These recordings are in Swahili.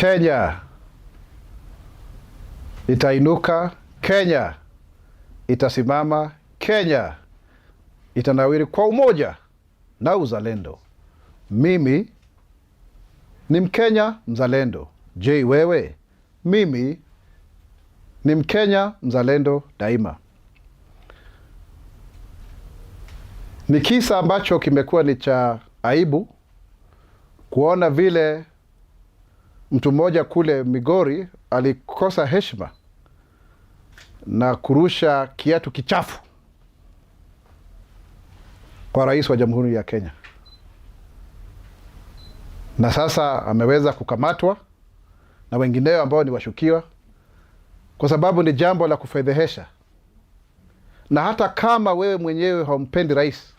Kenya itainuka, Kenya itasimama, Kenya itanawiri kwa umoja na uzalendo. Mimi ni Mkenya mzalendo. Je, wewe? Mimi ni Mkenya mzalendo daima. Ni kisa ambacho kimekuwa ni cha aibu kuona vile mtu mmoja kule Migori alikosa heshima na kurusha kiatu kichafu kwa rais wa Jamhuri ya Kenya. Na sasa ameweza kukamatwa na wengineo ambao ni washukiwa, kwa sababu ni jambo la kufedhehesha. Na hata kama wewe mwenyewe haumpendi rais,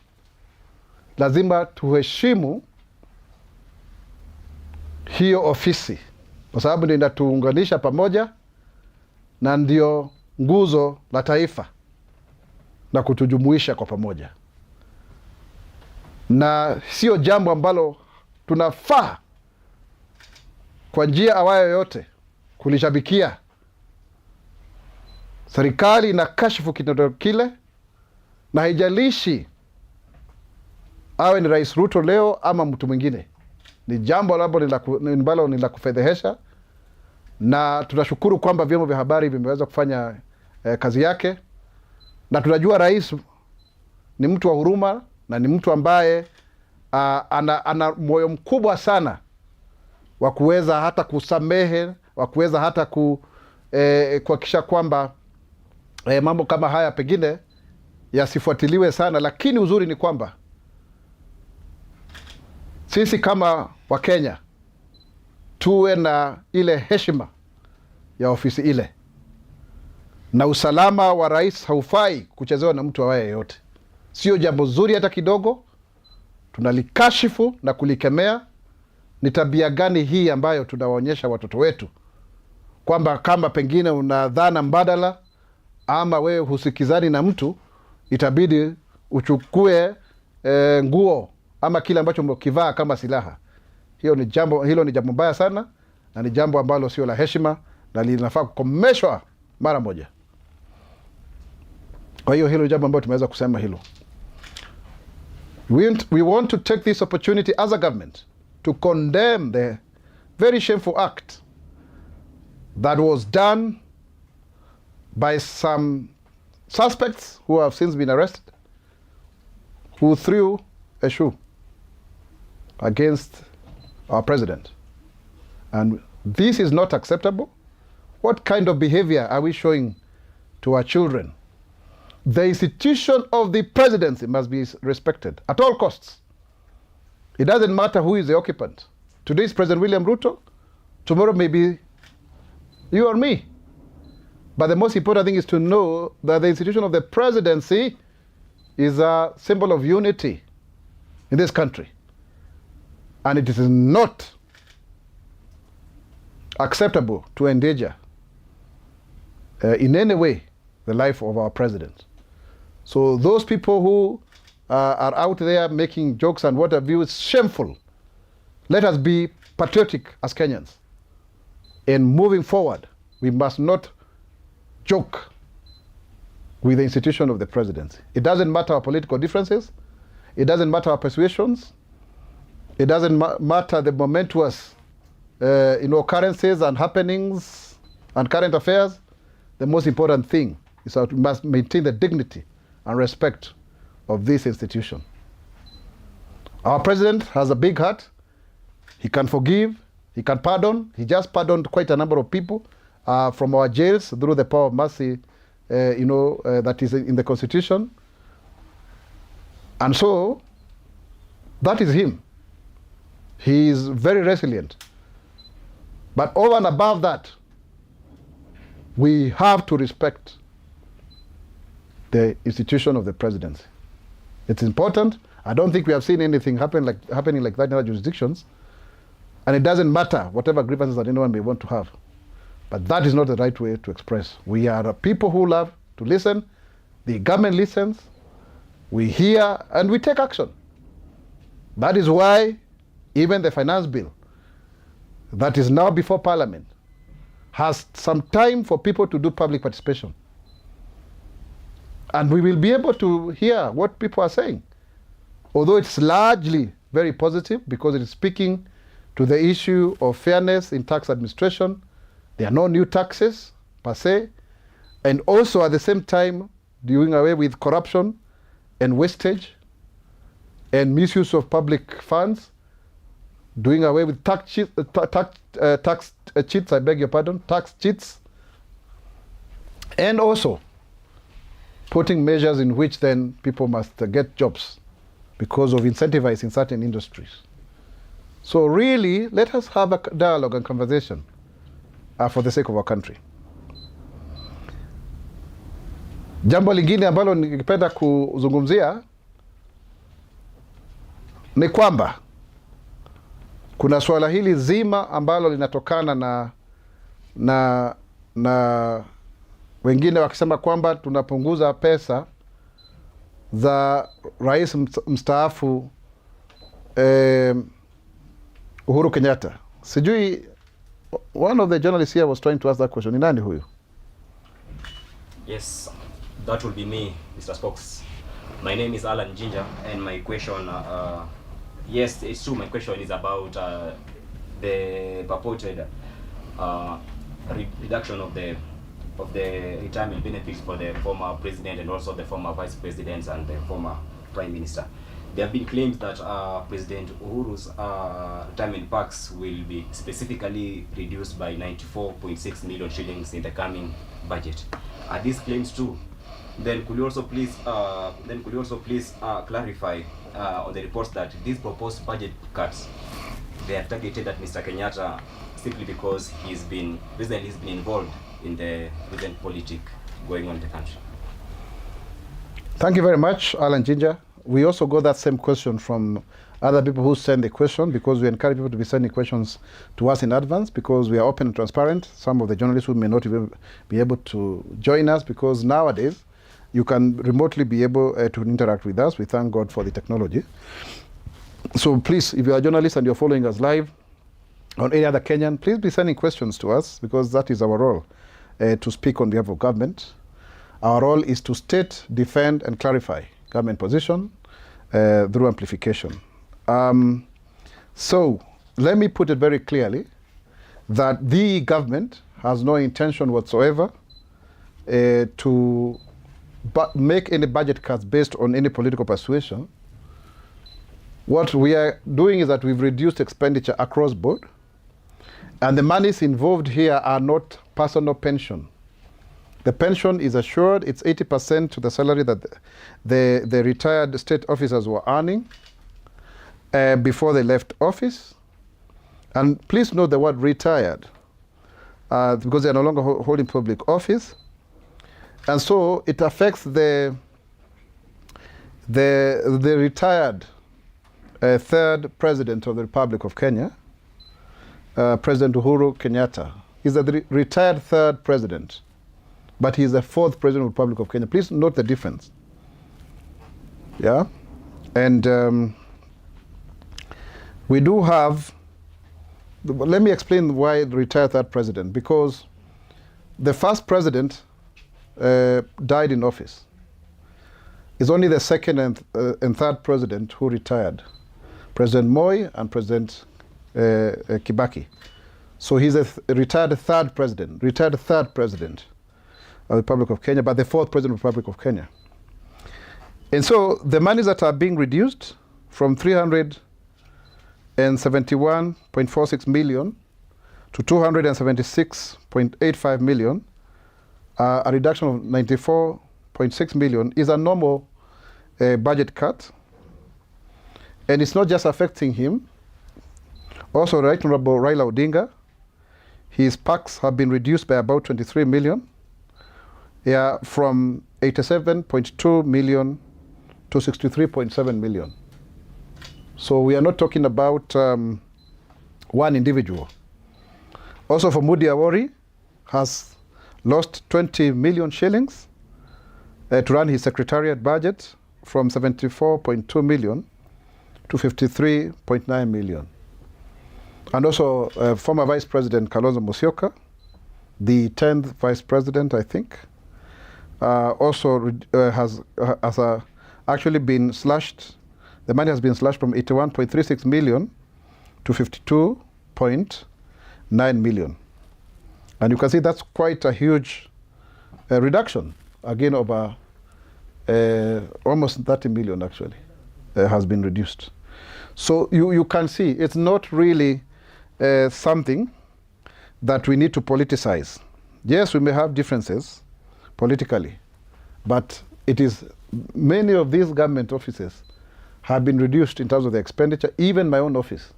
lazima tuheshimu hiyo ofisi, kwa sababu ndio inatuunganisha pamoja na ndio nguzo la taifa na kutujumuisha kwa pamoja. Na sio jambo ambalo tunafaa kwa njia awayo yote kulishabikia. Serikali ina kashifu kitendo kile, na haijalishi awe ni Rais Ruto leo ama mtu mwingine. Ni jambo ambalo ni la kufedhehesha, na tunashukuru kwamba vyombo vya habari vimeweza kufanya kazi yake. Na tunajua rais ni mtu wa huruma na ni mtu ambaye ana moyo mkubwa sana wa kuweza hata kusamehe, wa kuweza hata kuhakikisha kwamba mambo kama haya pengine yasifuatiliwe sana. Lakini uzuri ni kwamba sisi kama Wakenya tuwe na ile heshima ya ofisi ile, na usalama wa rais haufai kuchezewa na mtu awaye yote. Sio jambo zuri hata kidogo. Tunalikashifu na kulikemea. Ni tabia gani hii ambayo tunawaonyesha watoto wetu kwamba kama pengine una dhana mbadala ama wewe husikizani na mtu, itabidi uchukue nguo ama kile ambacho mkivaa kama silaha? Hilo ni jambo mbaya sana, na ni jambo ambalo sio la heshima na linafaa kukomeshwa mara moja. Kwa hiyo hilo ni jambo ambalo tumeweza kusema hilo. We want to take this opportunity as a government to condemn the very shameful act that was done by some suspects who have since been arrested, who threw a shoe against our president. And this is not acceptable. What kind of behavior are we showing to our children? The institution of the presidency must be respected at all costs. It doesn't matter who is the occupant. Today is President William Ruto. Tomorrow may be you or me. But the most important thing is to know that the institution of the presidency is a symbol of unity in this country. And it is not acceptable to endanger in any way the life of our president. So those people who are out there making jokes and what have you, is shameful. Let us be patriotic as Kenyans. In moving forward, we must not joke with the institution of the presidency. It doesn't matter our political differences. It doesn't matter our persuasions. It doesn't matter the momentous occurrences and happenings and current affairs. The most important thing is that we must maintain the dignity and respect of this institution. Our president has a big heart. He can forgive. He can pardon. He just pardoned quite a number of people from our jails through the power of mercy, that is in the Constitution. And so, that is him. He is very resilient. But over and above that, we have to respect the institution of the presidency. It's important. I don't think we have seen anything happening like that in other jurisdictions. And it doesn't matter whatever grievances that anyone may want to have. But that is not the right way to express. We are people who love to listen. The government listens. We hear and we take action. That is why even the finance bill that is now before Parliament has some time for people to do public participation. And we will be able to hear what people are saying. Although it's largely very positive because it is speaking to the issue of fairness in tax administration. There are no new taxes per se. And also at the same time doing away with corruption and wastage and misuse of public funds, doing away with tax cheats, I beg your pardon, tax cheats, and also putting measures in which then people must get jobs because of incentivizing in certain industries. So really, let us have a dialogue and conversation for the sake of our country. Jambo lingine ambalo ningependa kuzungumzia ni kwamba kuna swala hili zima ambalo linatokana na wengine wakisema kwamba tunapunguza pesa za rais mstaafu Uhuru Kenyatta. Sijui, one of the journalists here was trying to ask that question. Ni nani huyu? Yes, that will be me, Mr. Spokes. My name is Alan Ginger, and my question, yes, it's true, my question is about the purported reduction of the retirement benefits for the former president and also the former vice presidents and the former prime minister. There have been claims that President Uhuru's retirement packs will be specifically reduced by 94.6 million shillings in the coming budget. Are these claims true? Then could you also please clarify on the reports that these proposed budget cuts, they are targeted at Mr. Kenyatta simply because he's been involved in the recent politics going on in the country? Thank you very much, Alan Ginger. We also got that same question from other people who send a question, because we encourage people to be sending questions to us in advance because we are open and transparent. Some of the journalists who may not even be able to join us, because nowadays you can remotely be able to interact with us. We thank God for the technology. So please, if you are a journalist and you're following us live on any other Kenyan, please be sending questions to us, because that is our role, to speak on behalf of government. Our role is to state, defend, and clarify government position through amplification. So let me put it very clearly that the government has no intention whatsoever to make any budget cuts based on any political persuasion. What we are doing is that we've reduced expenditure across board, and the monies involved here are not personal pension. The pension is assured, it's 80% to the salary that the retired state officers were earning before they left office. And please note the word retired, because they are no longer holding public office. And so it affects the retired third president of the Republic of Kenya, President Uhuru Kenyatta. He's the retired third president, but he's the fourth president of the Republic of Kenya. Please note the difference. Yeah? And we do have, let me explain why the retired third president, because the first president died in office. It's only the second and third president who retired, President Moi and President Kibaki. So he's a retired third president of the Republic of Kenya, but the fourth president of the Republic of Kenya. And so the monies that are being reduced from 371.46 million to 276.85 million, a reduction of 94.6 million, is a normal budget cut. And it's not just affecting him. Also, Right Honorable Raila Odinga, his packs have been reduced by about 23 million, from 87.2 million to 63.7 million. So we are not talking about one individual. Also, for Mudi Awori, has lost 20 million shillings to run his secretariat budget from 74.2 million to 53.9 million. And also former Vice President Kalonzo Musyoka, the 10th Vice President, I think, also has actually been slashed. The money has been slashed from 81.36 million to 52.9 million. And you can see that's quite a huge reduction, again, over almost 30 million actually has been reduced. So you can see it's not really something that we need to politicize. Yes, we may have differences politically, but it is many of these government offices have been reduced in terms of the expenditure, even my own office,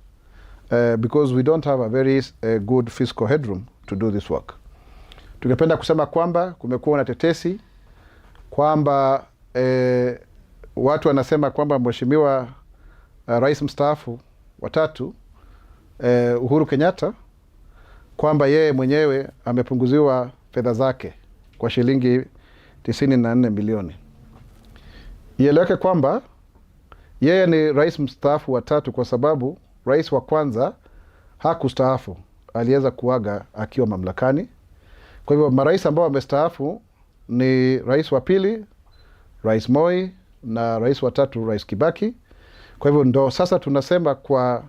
because we don't have a very good fiscal headroom to do this work. Tungependa kusema kwamba kumekuwa na tetesi kwamba watu wanasema kwamba mheshimiwa rais mstaafu wa tatu Uhuru Kenyatta kwamba yeye mwenyewe amepunguziwa fedha zake kwa shilingi 94 milioni. Ieleweke kwamba yeye ni rais mstaafu wa tatu kwa sababu rais wa kwanza hakustaafu, aliweza kuaga akiwa mamlakani. Kwa hivyo marais ambao wamestaafu ni rais wa pili, Rais Moi, na rais wa tatu, Rais Kibaki. Kwa hivyo ndo sasa tunasema kwa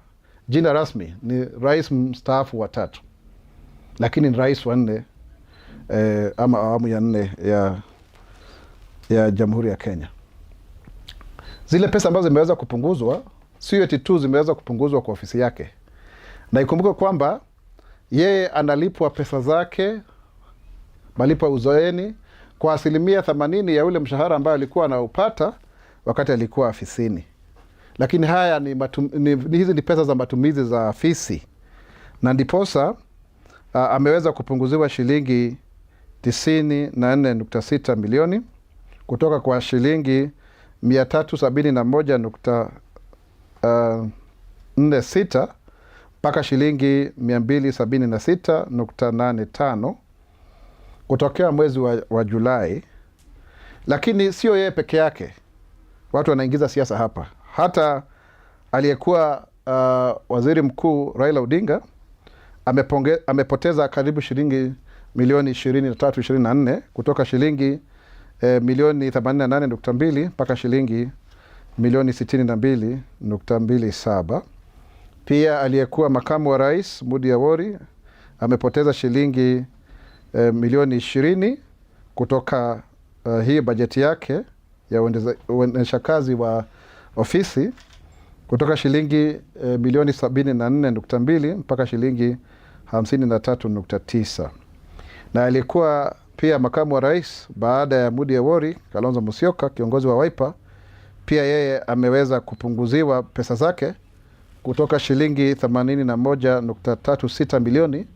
jina rasmi ni rais mstaafu wa tatu, lakini ni rais wa nne ama awamu ya nne ya Jamhuri ya Kenya. Zile pesa ambazo zimeweza kupunguzwa sio eti tu zimeweza kupunguzwa kwa ofisi yake, na ikumbuke kwamba yeye analipwa pesa zake, malipo ya uzoeni kwa 80% ya ule mshahara ambayo alikuwa anaupata wakati alikuwa afisini. Lakini haya hizi ni pesa za matumizi za afisi, na ndiposa ameweza kupunguziwa shilingi 94.6 milioni kutoka kwa shilingi 371.46 mpaka shilingi 276.85 kutokea mwezi wa Julai. Lakini sio yeye peke yake, watu wanaingiza siasa hapa. Hata aliyekuwa waziri mkuu Raila Odinga amepoteza karibu shilingi milioni 23-24 kutoka shilingi milioni 88.2 mpaka shilingi milioni 62.27. Pia aliyekuwa makamu wa rais Mudi Awori amepoteza shilingi milioni 20 kutoka hii bajeti yake ya uendesha kazi wa ofisi kutoka shilingi milioni 74.2 mpaka shilingi 53.9. Na alikuwa pia makamu wa rais baada ya Mudi Awori, Kalonzo Musyoka, kiongozi wa Wiper, pia yeye ameweza kupunguziwa pesa zake kutoka shilingi 81.36 milioni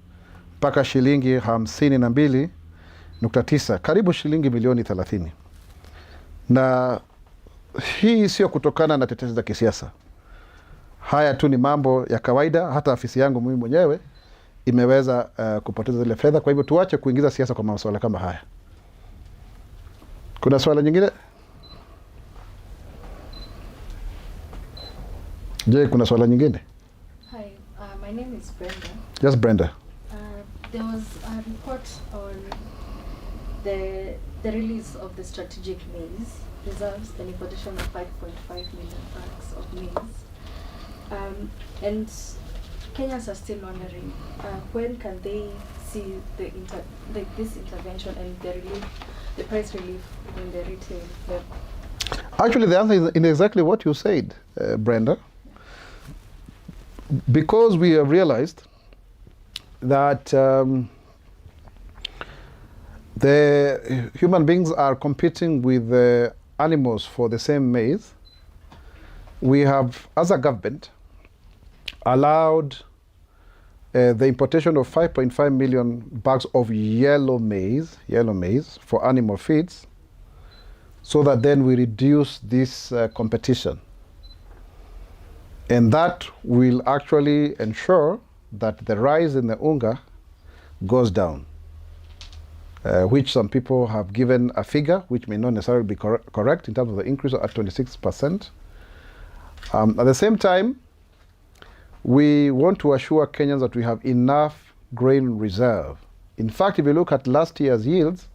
mpaka shilingi 52.9, karibu shilingi milioni 30. Na hii sio kutokana na tetesi za kisiasa. Haya tu ni mambo ya kawaida. Hata afisi yangu mimi mwenyewe imeweza kupoteza zile fedha. Kwa hivyo tuache kuingiza siasa kwa masuala kama haya. Kuna swala nyingine? Je, kuna swala nyingine? Hi, my name is Brenda. Yes, Brenda. There was a report on the release of the strategic maize reserves, an importation of 5.5 million bags of maize. And Kenyans are still wondering when can they see this intervention and the price relief in the retail level? Actually, the answer is in exactly what you said, Brenda. Because we have realized that the human beings are competing with the animals for the same maize, we have, as a government, allowed the importation of 5.5 million bags of yellow maize for animal feeds, so that then we reduce this competition. And that will actually ensure that the rise in the unga goes down, which some people have given a figure which may not necessarily be correct in terms of the increase at 26%. At the same time, we want to assure Kenyans that we have enough grain reserve. In fact, if you look at last year's yields,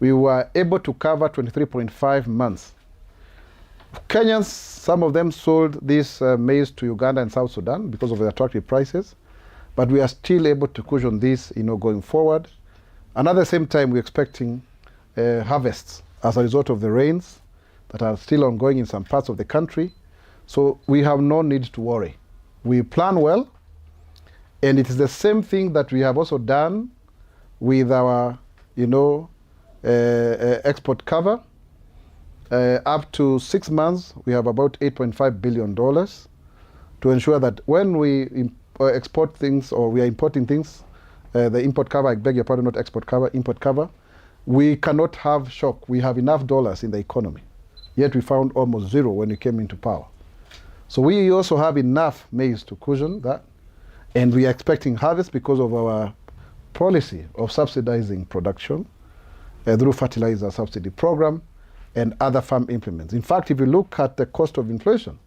we were able to cover 23.5 months. Kenyans, some of them sold this maize to Uganda and South Sudan because of the attractive prices, but we are still able to cushion this, going forward. And at the same time, we're expecting harvests as a result of the rains that are still ongoing in some parts of the country. So we have no need to worry. We plan well, and it is the same thing that we have also done with our, export cover. Up to 6 months, we have about $8.5 billion to ensure that when we export things or we are importing things, the import cover, I beg your pardon, not export cover, import cover, we cannot have shock. We have enough dollars in the economy. Yet we found almost zero when we came into power. So we also have enough maize to cushion that. And we are expecting harvest because of our policy of subsidizing production through fertilizer subsidy program and other farm implements. In fact, if you look at the cost of inflation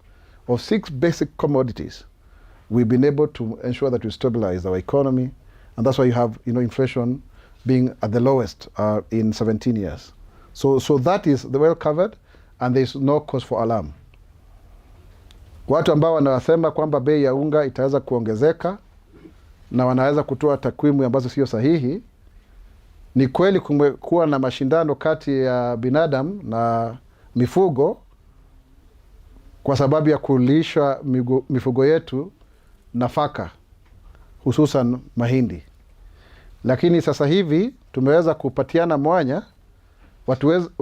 of 6 basic commodities, we've been able to ensure that we stabilize our economy. And that's why you have inflation being at the lowest in 17 years. So that is well covered, and there's no cause for alarm. Watu ambao wanasema kwamba bei ya unga itaweza kuongezeka na wanaweza kutoa takwimu ambazo sio sahihi, ni kweli kumekuwa na mashindano kati ya binadamu na mifugo kwa sababu ya kulisha mifugo yetu nafaka, hususan mahindi. Lakini sasa hivi tumeweza kupatiana mwanya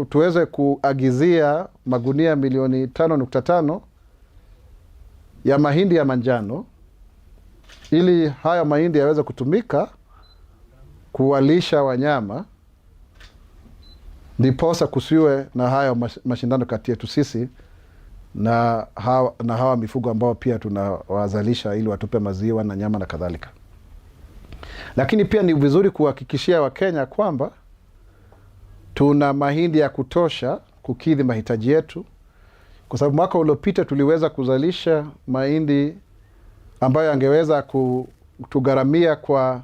tuweze kuagizia magunia milioni 5.5 ya mahindi ya manjano, ili haya mahindi yaweze kutumika kuwalisha wanyama, ndiposa kusiwe na haya mashindano kati yetu sisi na hawa mifugo ambao pia tunawazalisha ili watupe maziwa na nyama na kadhalika. Lakini pia ni vizuri kuhakikishia Wakenya kwamba tuna mahindi ya kutosha kukidhi mahitaji yetu, kwa sababu mwaka uliopita tuliweza kuzalisha mahindi ambayo angeweza kutugharamia kwa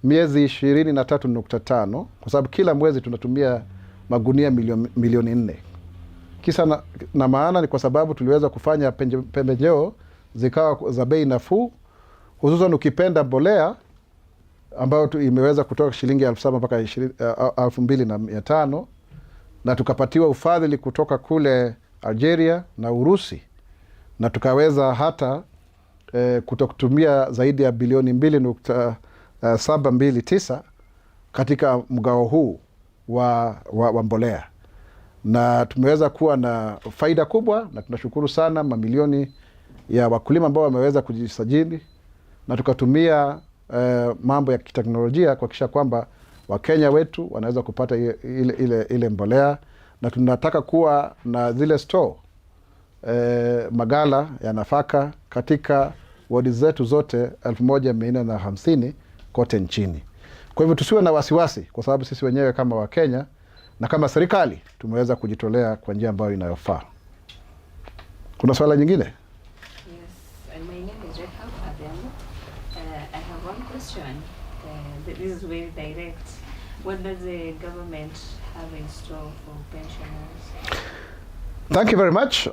miezi 23.5, kwa sababu kila mwezi tunatumia magunia milioni 4. Kisa na maana ni kwa sababu tuliweza kufanya pembejeo zikawa za bei nafuu, hususan ukipenda mbolea ambayo imeweza kutoka shilingi 7,000 mpaka 2,500, na tukapatiwa ufadhili kutoka kule Algeria na Urusi, na tukaweza hata kutokutumia zaidi ya bilioni 2.729 katika mgao huu wa mbolea, na tumeweza kuwa na faida kubwa, na tunashukuru sana mamilioni ya wakulima ambao wameweza kujisajili, na tukatumia mambo ya kiteknolojia kuhakikisha kwamba Wakenya wetu wanaweza kupata ile mbolea, na tunataka kuwa na zile store magala ya nafaka katika wadi zetu zote 1450 kote nchini. Kwa hivyo tusiwe na wasiwasi, kwa sababu sisi wenyewe kama Wakenya na kama serikali tumeweza kujitolea kwa njia ambayo inayofaa. Kuna swala nyingine? Yes, my name is Rekha Ademo. I have one question. This is very direct. What does the government have in store for pensioners? Thank you very much.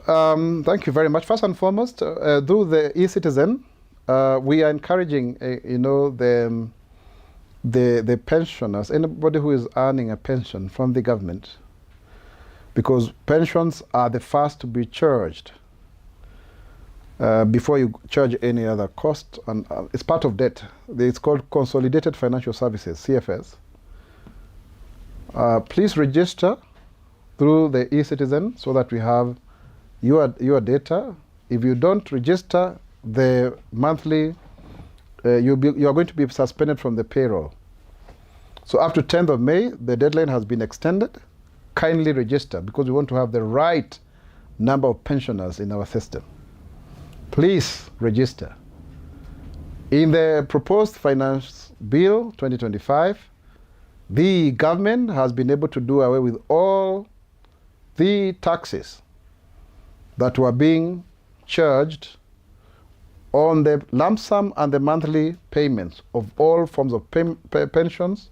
Thank you very much. First and foremost, through the e-citizen, we are encouraging, the pensioners, anybody who is earning a pension from the government, because pensions are the first to be charged before you charge any other cost, and it's part of debt. It's called Consolidated Financial Services, CFS. Please register through the e-citizen so that we have your data. If you don't register, the monthly, you are going to be suspended from the payroll. So up to 10th of May, the deadline has been extended. Kindly register, because we want to have the right number of pensioners in our system. Please register. In the proposed finance bill 2025, the government has been able to do away with all the taxes that were being charged on the lump sum and the monthly payments of all forms of pensions,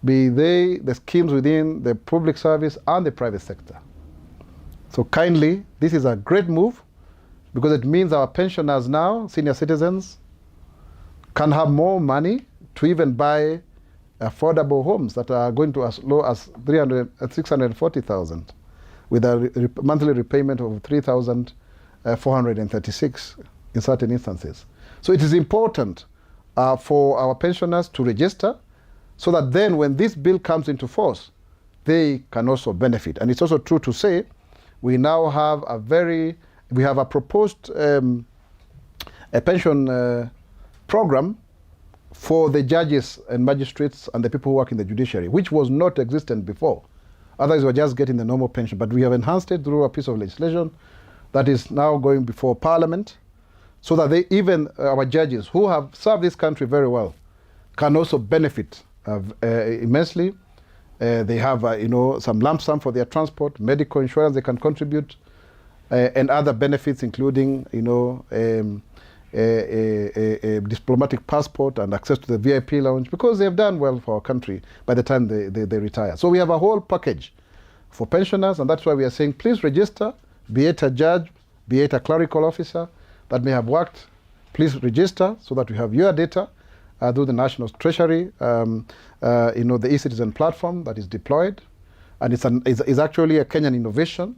be they the schemes within the public service and the private sector. So kindly, this is a great move because it means our pensioners now, senior citizens, can have more money to even buy affordable homes that are going to as low as 640,000 with a monthly repayment of 3,436 in certain instances. So it is important for our pensioners to register so that then when this bill comes into force, they can also benefit. And it's also true to say we now have a proposed a pension program for the judges and magistrates and the people who work in the judiciary, which was not existent before. Others were just getting the normal pension, but we have enhanced it through a piece of legislation that is now going before Parliament, so that even our judges who have served this country very well can also benefit immensely. They have some lump sum for their transport, medical insurance they can contribute, and other benefits including a diplomatic passport and access to the VIP lounge, because they have done well for our country by the time they retire. So we have a whole package for pensioners, and that's why we are saying please register, be it a judge, be it a clerical officer that may have worked, please register so that we have your data through the National Treasury, the e-citizen platform that is deployed. And it's actually a Kenyan innovation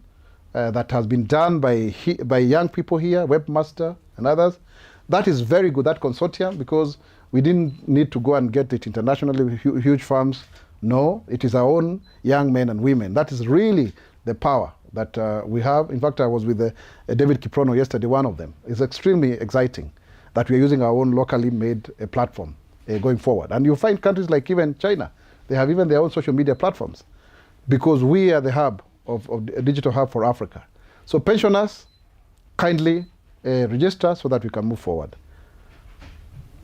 that has been done by young people here, Webmaster and others. That is very good, that consortium, because we didn't need to go and get it internationally, huge firms. No, it is our own young men and women. That is really the power that we have. In fact, I was with David Kiprono yesterday, one of them. It's extremely exciting that we are using our own locally made platform going forward. And you'll find countries like even China, they have even their own social media platforms, because we are the hub of a digital hub for Africa. So pensioners, kindly register so that we can move forward.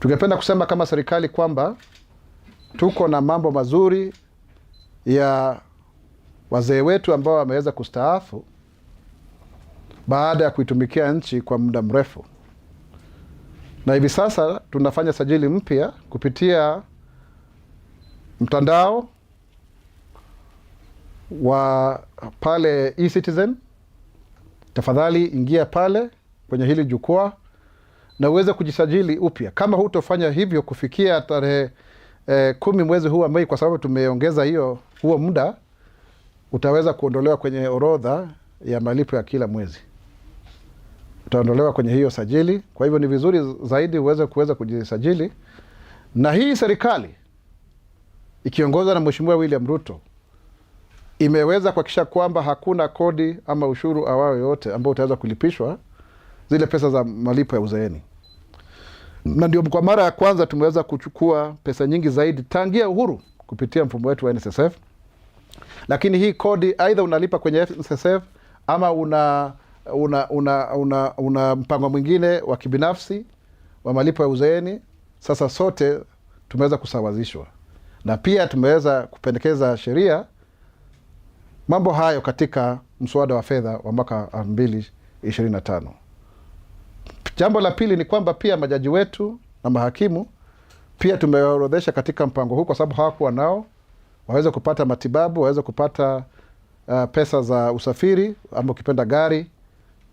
Tungependa kusema kama serikali kwamba tuko na mambo mazuri ya wazee wetu ambao wameweza kustaafu baada ya kuitumikia nchi kwa muda mrefu. Na hivi sasa tunafanya sajili mpya kupitia mtandao wa pale e-citizen. Tafadhali ingia pale kwenye hili jukwaa na uweze kujisajili upya. Kama hutofanya hivyo kufikia tarehe 10 mwezi huu wa Mei, kwa sababu tumeongeza huo muda, utaweza kuondolewa kwenye orodha ya malipo ya kila mwezi. Utaondolewa kwenye hiyo sajili. Kwa hivyo ni vizuri zaidi kuweza kujisajili. Na hii serikali ikiongozwa na Mheshimiwa William Ruto imeweza kuhakikisha kwamba hakuna kodi ama ushuru awao yote ambao utaweza kulipishwa zile pesa za malipo ya uzeeni. Na ndio kwa mara ya kwanza tumeweza kuchukua pesa nyingi zaidi tangia uhuru kupitia mfumo wetu wa NSSF. Lakini hii kodi aidha unalipa kwenye NSSF ama una mpango mwingine wa kibinafsi wa malipo ya uzeeni. Sasa sote tumeweza kusawazishwa. Na pia tumeweza kupendekeza sheria mambo hayo katika mswada wa fedha wa mwaka 2025. Jambo la pili ni kwamba pia majaji wetu na mahakimu pia tumeorodhesha katika mpango huu, kwa sababu hawakuwa nao, waweze kupata matibabu, waweze kupata pesa za usafiri ama ukipenda gari,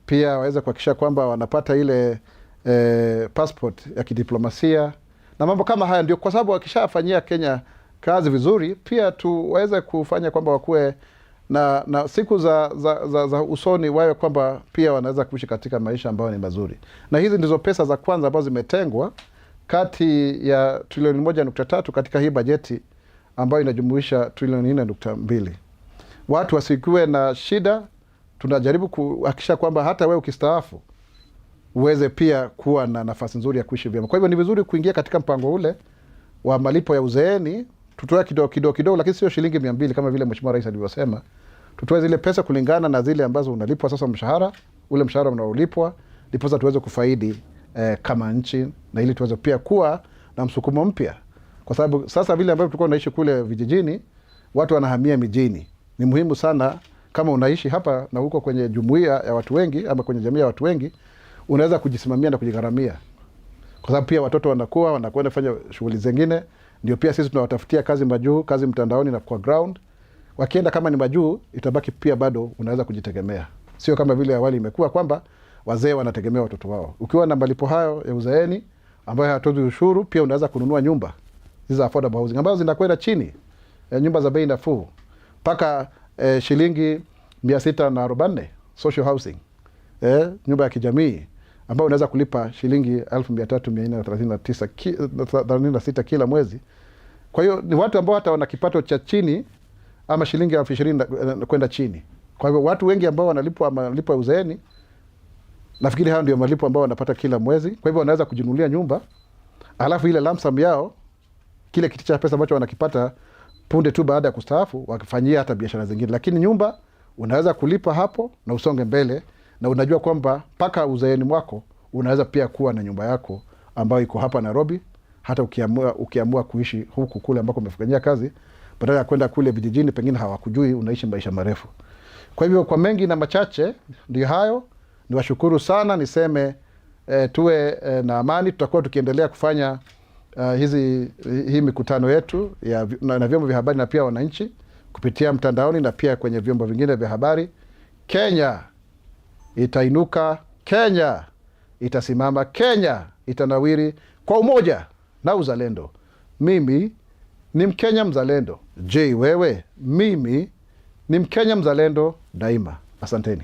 pia waweze kuhakikisha kwamba wanapata ile passport ya kidiplomasia na mambo kama haya. Ndio kwa sababu wakishafanyia Kenya kazi vizuri, pia tuweze kufanya kwamba wakuwe na siku za usoni wawe kwamba pia wanaweza kuishi katika maisha ambayo ni mazuri. Na hizi ndizo pesa za kwanza ambazo zimetengwa kati ya trilioni 1.3 katika hii bajeti ambayo inajumuisha trilioni 4.2. Watu wasikuwe na shida. Tunajaribu kuhakikisha kwamba hata wewe ukistaafu uweze pia kuwa na nafasi nzuri ya kuishi vyema. Kwa hivyo ni vizuri kuingia katika mpango ule wa malipo ya uzeeni. Tutoe kidogo, lakini sio shilingi 200 kama vile Mheshimiwa Rais alivyosema. Tutoe zile pesa kulingana na zile ambazo unalipwa sasa mshahara, ule mshahara unaolipwa, ndipo sasa tuweze kufaidi kama nchi, na ili tuweze pia kuwa na msukumo mpya. Kwa sababu sasa vile ambavyo tulikuwa tunaishi kule vijijini, watu wanahamia mijini. Ni muhimu sana kama unaishi hapa na huko kwenye jumuiya ya watu wengi ama kwenye jamii ya watu wengi, unaweza kujisimamia na kujigharamia, kwa sababu pia watoto wanakwenda kufanya shughuli zingine. Ndio pia sisi tunawatafutia kazi majuu, kazi mtandaoni na kwa ground. Wakienda kama ni majuu, itabaki pia bado unaweza kujitegemea. Sio kama vile awali imekuwa kwamba wazee wanategemea watoto wao. Ukiwa na malipo hayo ya uzeeni ambayo hayatozi ushuru, pia unaweza kununua nyumba hizo affordable housing ambazo zinakwenda chini, nyumba za bei nafuu mpaka shilingi 640 social housing, nyumba ya kijamii ambayo unaweza kulipa shilingi 13,436 kila mwezi. Kwa hiyo ni watu ambao hata wana kipato cha chini ama shilingi 20,000 kwenda chini. Kwa hivyo watu wengi ambao wanalipwa malipo ya uzeeni, nafikiri hao ndio malipo ambao wanapata kila mwezi. Kwa hivyo wanaweza kujinunulia nyumba, alafu ile lump sum yao, kile kitu cha pesa ambacho wanakipata punde tu baada ya kustaafu, wakifanyia hata biashara zingine. Lakini nyumba unaweza kulipa hapo na usonge mbele, na unajua kwamba mpaka uzeeni mwako unaweza pia kuwa na nyumba yako ambayo iko hapa Nairobi. Hata ukiamua kuishi huku kule ambako umefanyia kazi, badala ya kwenda kule vijijini pengine hawakujui, unaishi maisha marefu. Kwa hivyo kwa mengi na machache ndio hayo. Niwashukuru sana, niseme tuwe na amani. Tutakuwa tukiendelea kufanya hii mikutano yetu na vyombo vya habari na pia wananchi kupitia mtandaoni na pia kwenye vyombo vingine vya habari. Kenya itainuka, Kenya itasimama, Kenya itanawiri kwa umoja na uzalendo. Mimi ni Mkenya mzalendo. Je, wewe? Mimi ni Mkenya mzalendo daima. Asanteni.